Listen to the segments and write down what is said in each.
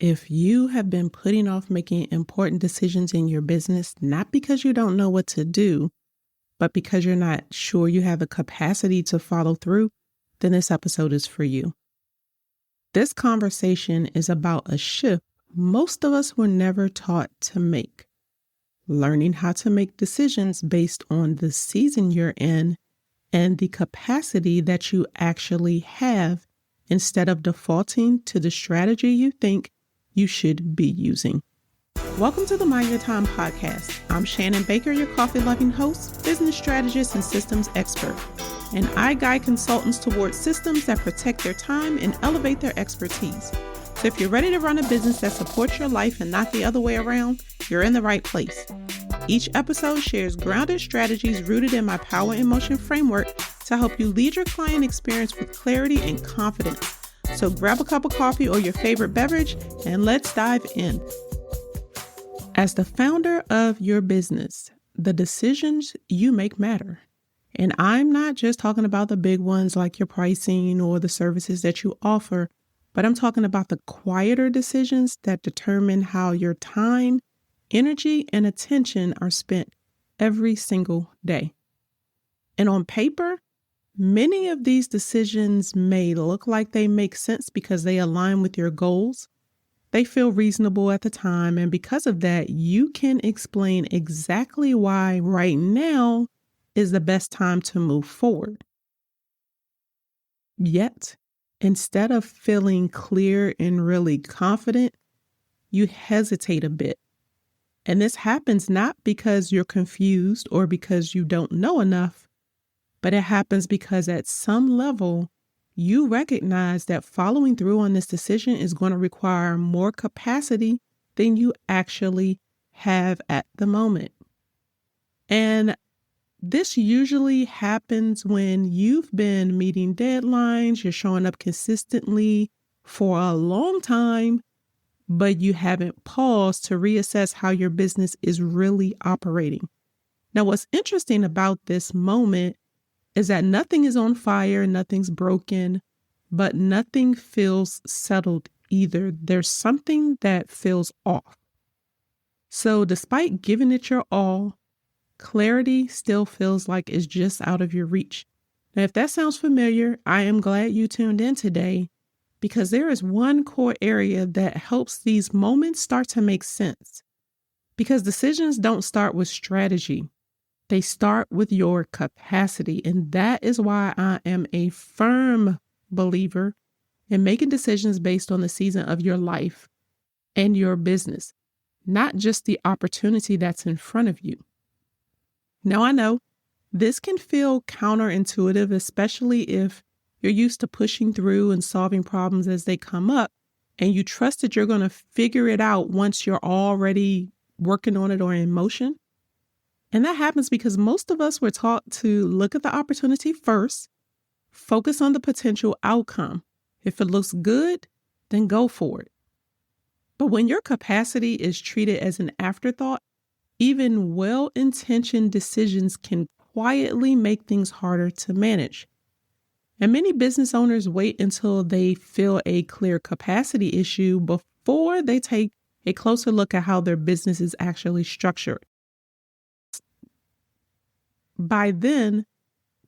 If you have been putting off making important decisions in your business, not because you don't know what to do, but because you're not sure you have the capacity to follow through, then this episode is for you. This conversation is about a shift most of us were never taught to make. Learning how to make decisions based on the season you're in and the capacity that you actually have instead of defaulting to the strategy you think you should be using. Welcome to the Mind Your Time podcast. I'm Shannon Baker, your coffee-loving host, business strategist, and systems expert. And I guide consultants towards systems that protect their time and elevate their expertise. So if you're ready to run a business that supports your life and not the other way around, you're in the right place. Each episode shares grounded strategies rooted in my Power in Motion framework to help you lead your client experience with clarity and confidence. So grab a cup of coffee or your favorite beverage and let's dive in. As the founder of your business, the decisions you make matter. And I'm not just talking about the big ones like your pricing or the services that you offer, but I'm talking about the quieter decisions that determine how your time, energy, and attention are spent every single day. And on paper, many of these decisions may look like they make sense because they align with your goals. They feel reasonable at the time, and because of that, you can explain exactly why right now is the best time to move forward. Yet, instead of feeling clear and really confident, you hesitate a bit. And this happens not because you're confused or because you don't know enough, but it happens because at some level, you recognize that following through on this decision is going to require more capacity than you actually have at the moment. And this usually happens when you've been meeting deadlines, you're showing up consistently for a long time, but you haven't paused to reassess how your business is really operating. Now, what's interesting about this moment is that nothing is on fire, nothing's broken, but nothing feels settled either. There's something that feels off. So despite giving it your all, clarity still feels like it's just out of your reach. Now, if that sounds familiar, I am glad you tuned in today because there is one core area that helps these moments start to make sense. Because decisions don't start with strategy. They start with your capacity. And that is why I am a firm believer in making decisions based on the season of your life and your business, not just the opportunity that's in front of you. Now, I know this can feel counterintuitive, especially if you're used to pushing through and solving problems as they come up, and you trust that you're going to figure it out once you're already working on it or in motion. And that happens because most of us were taught to look at the opportunity first, focus on the potential outcome. If it looks good, then go for it. But when your capacity is treated as an afterthought, even well-intentioned decisions can quietly make things harder to manage. And many business owners wait until they feel a clear capacity issue before they take a closer look at how their business is actually structured. By then,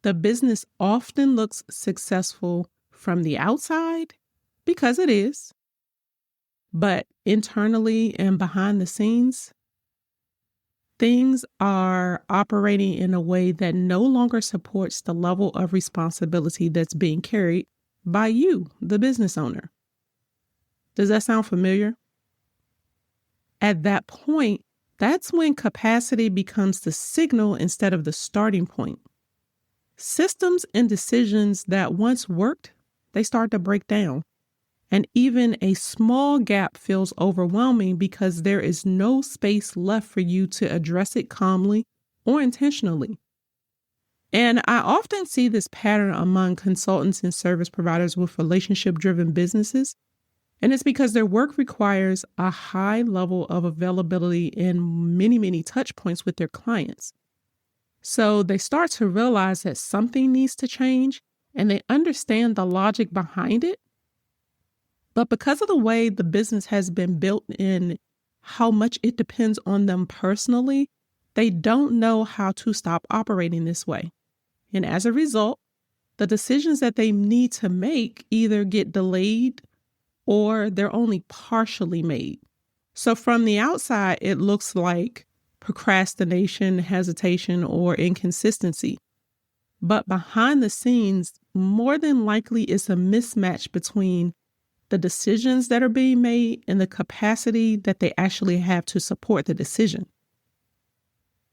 the business often looks successful from the outside because it is, but internally and behind the scenes, things are operating in a way that no longer supports the level of responsibility that's being carried by you, the business owner. Does that sound familiar? At that point, that's when capacity becomes the signal instead of the starting point. Systems and decisions that once worked, they start to break down. And even a small gap feels overwhelming because there is no space left for you to address it calmly or intentionally. And I often see this pattern among consultants and service providers with relationship-driven businesses. And it's because their work requires a high level of availability and many touch points with their clients. So they start to realize that something needs to change and they understand the logic behind it. But because of the way the business has been built and how much it depends on them personally, they don't know how to stop operating this way. And as a result, the decisions that they need to make either get delayed or they're only partially made. So from the outside, it looks like procrastination, hesitation, or inconsistency. But behind the scenes, more than likely, it's a mismatch between the decisions that are being made and the capacity that they actually have to support the decision.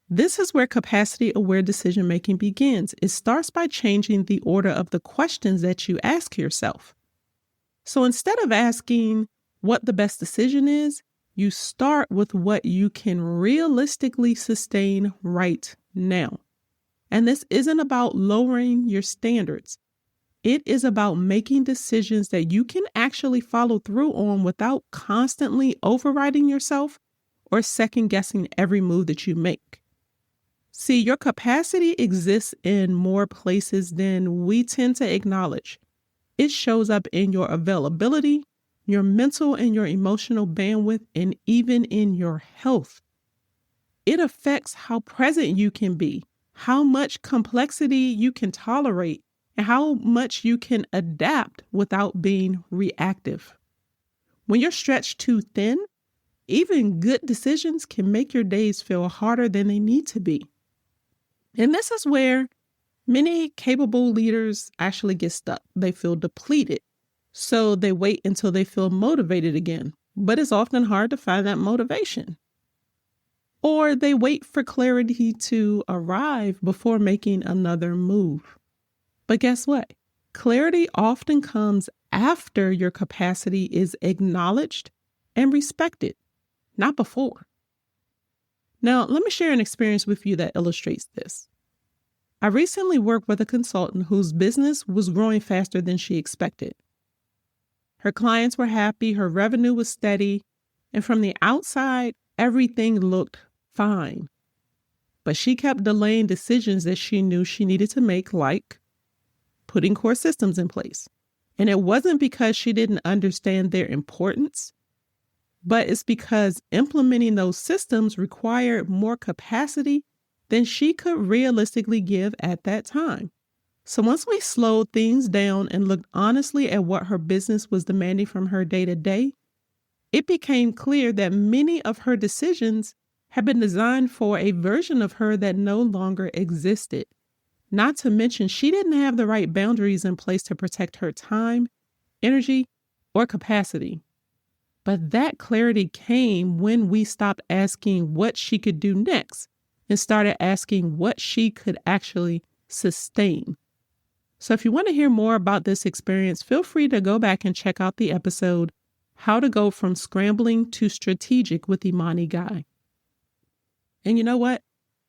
This is where capacity-aware decision-making begins. It starts by changing the order of the questions that you ask yourself. So instead of asking what the best decision is, you start with what you can realistically sustain right now. And this isn't about lowering your standards. It is about making decisions that you can actually follow through on without constantly overriding yourself or second-guessing every move that you make. See, your capacity exists in more places than we tend to acknowledge. It shows up in your availability, your mental and your emotional bandwidth, and even in your health. It affects how present you can be, how much complexity you can tolerate, and how much you can adapt without being reactive. When you're stretched too thin, even good decisions can make your days feel harder than they need to be. And this is where many capable leaders actually get stuck. They feel depleted, so they wait until they feel motivated again. But it's often hard to find that motivation. Or they wait for clarity to arrive before making another move. But guess what? Clarity often comes after your capacity is acknowledged and respected, not before. Now, let me share an experience with you that illustrates this. I recently worked with a consultant whose business was growing faster than she expected. Her clients were happy, her revenue was steady, and from the outside, everything looked fine. But she kept delaying decisions that she knew she needed to make, like putting core systems in place. And it wasn't because she didn't understand their importance, but it's because implementing those systems required more capacity than she could realistically give at that time. So once we slowed things down and looked honestly at what her business was demanding from her day to day, it became clear that many of her decisions had been designed for a version of her that no longer existed. Not to mention, she didn't have the right boundaries in place to protect her time, energy, or capacity. But that clarity came when we stopped asking what she could do next and started asking what she could actually sustain. So if you want to hear more about this experience, feel free to go back and check out the episode, How to Go From Scrambling to Strategic with Imani Guy. And you know what?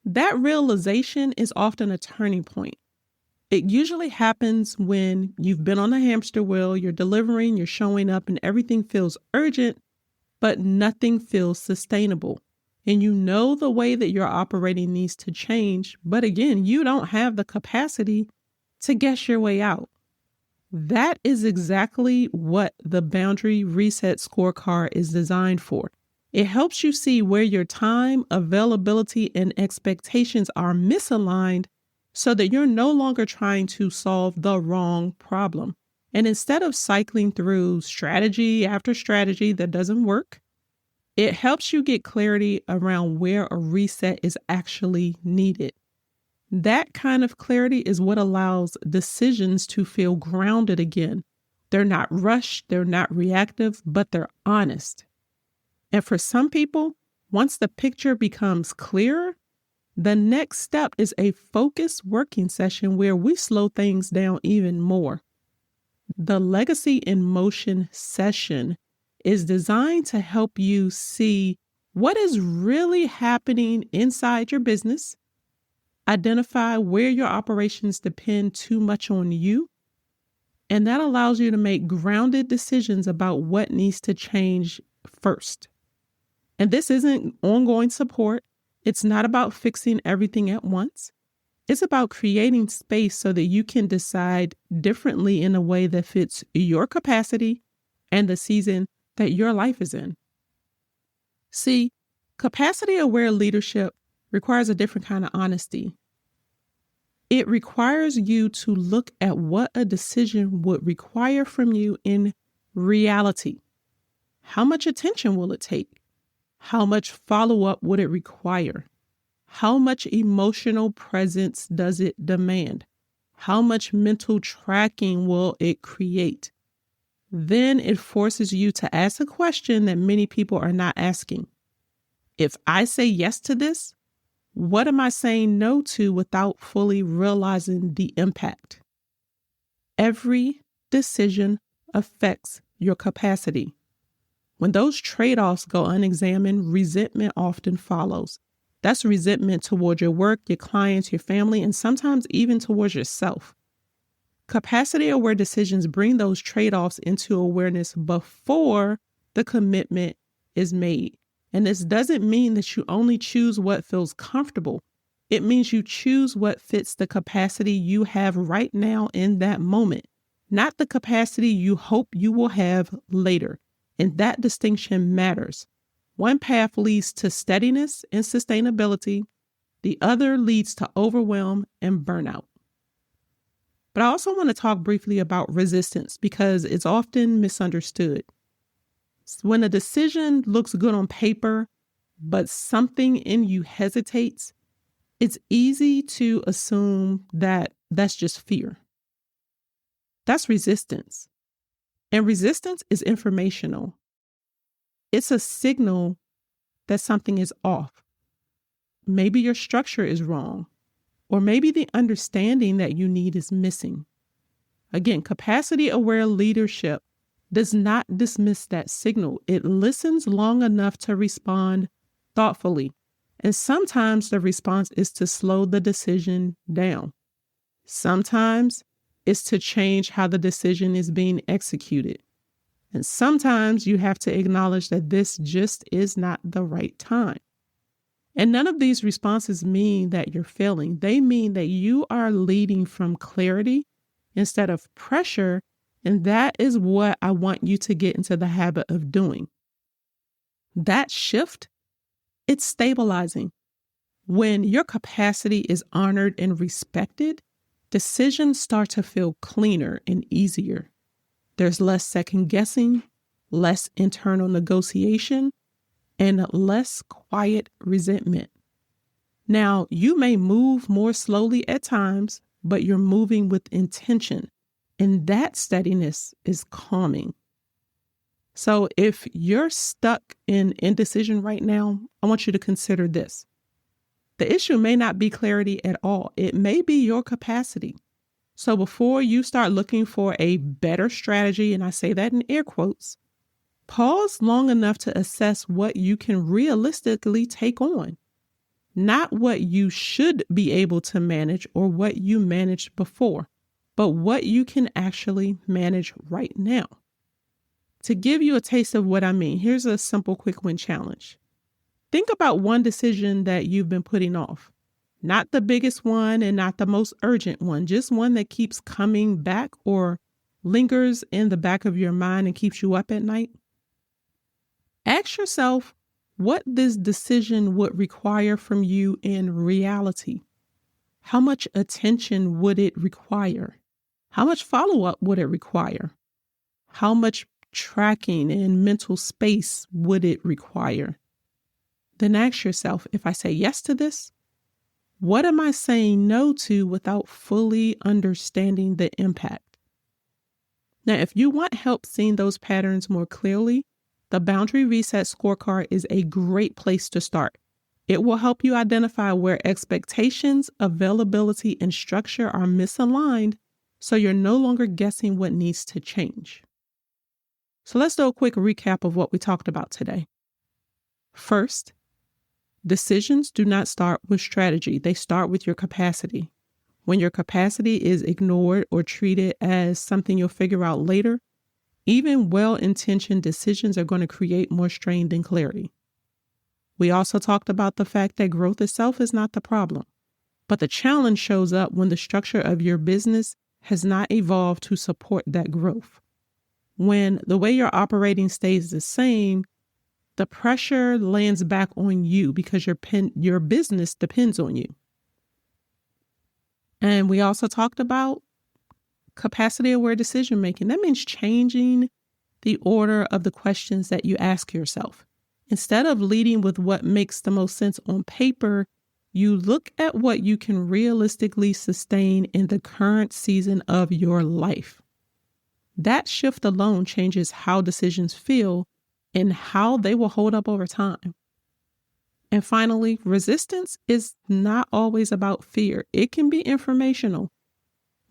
That realization is often a turning point. It usually happens when you've been on the hamster wheel, you're delivering, you're showing up, and everything feels urgent, but nothing feels sustainable. And you know the way that you're operating needs to change, but again, you don't have the capacity to guess your way out. That is exactly what the Boundary Reset Scorecard is designed for. It helps you see where your time, availability, and expectations are misaligned so that you're no longer trying to solve the wrong problem. And instead of cycling through strategy after strategy that doesn't work, it helps you get clarity around where a reset is actually needed. That kind of clarity is what allows decisions to feel grounded again. They're not rushed, they're not reactive, but they're honest. And for some people, once the picture becomes clearer, the next step is a focused working session where we slow things down even more. The Legacy in Motion session is designed to help you see what is really happening inside your business, identify where your operations depend too much on you, and that allows you to make grounded decisions about what needs to change first. And this isn't ongoing support. It's not about fixing everything at once. It's about creating space so that you can decide differently in a way that fits your capacity and the season that your life is in. See, capacity-aware leadership requires a different kind of honesty. It requires you to look at what a decision would require from you in reality. How much attention will it take? How much follow-up would it require? How much emotional presence does it demand? How much mental tracking will it create? Then it forces you to ask a question that many people are not asking. If I say yes to this, what am I saying no to without fully realizing the impact? Every decision affects your capacity. When those trade-offs go unexamined, resentment often follows. That's resentment toward your work, your clients, your family, and sometimes even towards yourself. Capacity-aware decisions bring those trade-offs into awareness before the commitment is made. And this doesn't mean that you only choose what feels comfortable. It means you choose what fits the capacity you have right now in that moment, not the capacity you hope you will have later. And that distinction matters. One path leads to steadiness and sustainability. The other leads to overwhelm and burnout. But I also want to talk briefly about resistance because it's often misunderstood. When a decision looks good on paper, but something in you hesitates, it's easy to assume that that's just fear. That's resistance. And resistance is informational. It's a signal that something is off. Maybe your structure is wrong, or maybe the understanding that you need is missing. Again, capacity-aware leadership does not dismiss that signal. It listens long enough to respond thoughtfully. And sometimes the response is to slow the decision down. Sometimes it's to change how the decision is being executed. And sometimes you have to acknowledge that this just is not the right time. And none of these responses mean that you're failing. They mean that you are leading from clarity instead of pressure. And that is what I want you to get into the habit of doing. That shift, it's stabilizing. When your capacity is honored and respected, decisions start to feel cleaner and easier. There's less second guessing, less internal negotiation, and less quiet resentment. Now, you may move more slowly at times, but you're moving with intention. And that steadiness is calming. So if you're stuck in indecision right now, I want you to consider this. The issue may not be clarity at all. It may be your capacity. So before you start looking for a better strategy, and I say that in air quotes, pause long enough to assess what you can realistically take on, not what you should be able to manage or what you managed before, but what you can actually manage right now. To give you a taste of what I mean, here's a simple quick win challenge. Think about one decision that you've been putting off. Not the biggest one and not the most urgent one, just one that keeps coming back or lingers in the back of your mind and keeps you up at night. Ask yourself what this decision would require from you in reality. How much attention would it require? How much follow-up would it require? How much tracking and mental space would it require? Then ask yourself, if I say yes to this, what am I saying no to without fully understanding the impact? Now, if you want help seeing those patterns more clearly, the Boundary Reset Scorecard is a great place to start. It will help you identify where expectations, availability, and structure are misaligned so you're no longer guessing what needs to change. So let's do a quick recap of what we talked about today. First, decisions do not start with strategy. They start with your capacity. When your capacity is ignored or treated as something you'll figure out later, even well-intentioned decisions are going to create more strain than clarity. We also talked about the fact that growth itself is not the problem, but the challenge shows up when the structure of your business has not evolved to support that growth. When the way you're operating stays the same, the pressure lands back on you because your business depends on you. And we also talked about capacity-aware decision-making. That means changing the order of the questions that you ask yourself. Instead of leading with what makes the most sense on paper, you look at what you can realistically sustain in the current season of your life. That shift alone changes how decisions feel and how they will hold up over time. And finally, resistance is not always about fear. It can be informational.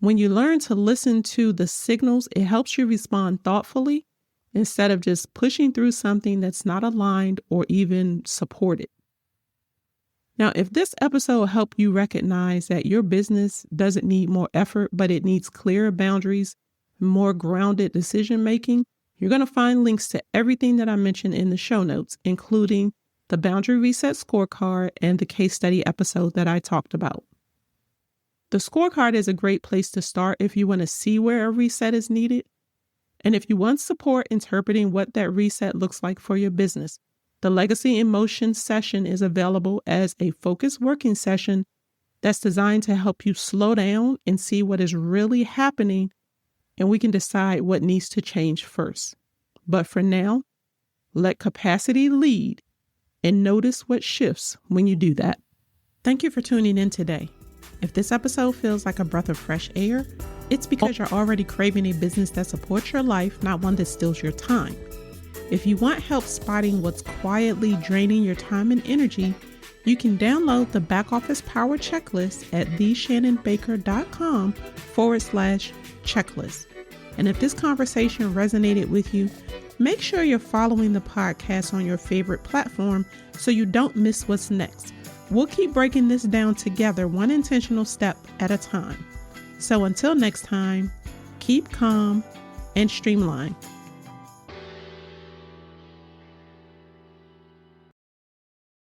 When you learn to listen to the signals, it helps you respond thoughtfully instead of just pushing through something that's not aligned or even supported. Now, if this episode helped you recognize that your business doesn't need more effort, but it needs clearer boundaries, more grounded decision-making, you're going to find links to everything that I mentioned in the show notes, including the Boundary Reset Scorecard and the case study episode that I talked about. The scorecard is a great place to start if you want to see where a reset is needed. And if you want support interpreting what that reset looks like for your business, the Legacy in Motion session is available as a focused working session that's designed to help you slow down and see what is really happening, and we can decide what needs to change first. But for now, let capacity lead and notice what shifts when you do that. Thank you for tuning in today. If this episode feels like a breath of fresh air, it's because you're already craving a business that supports your life, not one that steals your time. If you want help spotting what's quietly draining your time and energy, you can download the Back Office Power Checklist at theshannonbaker.com/checklist. And if this conversation resonated with you, make sure you're following the podcast on your favorite platform so you don't miss what's next. We'll keep breaking this down together, one intentional step at a time. So until next time, keep calm and streamline.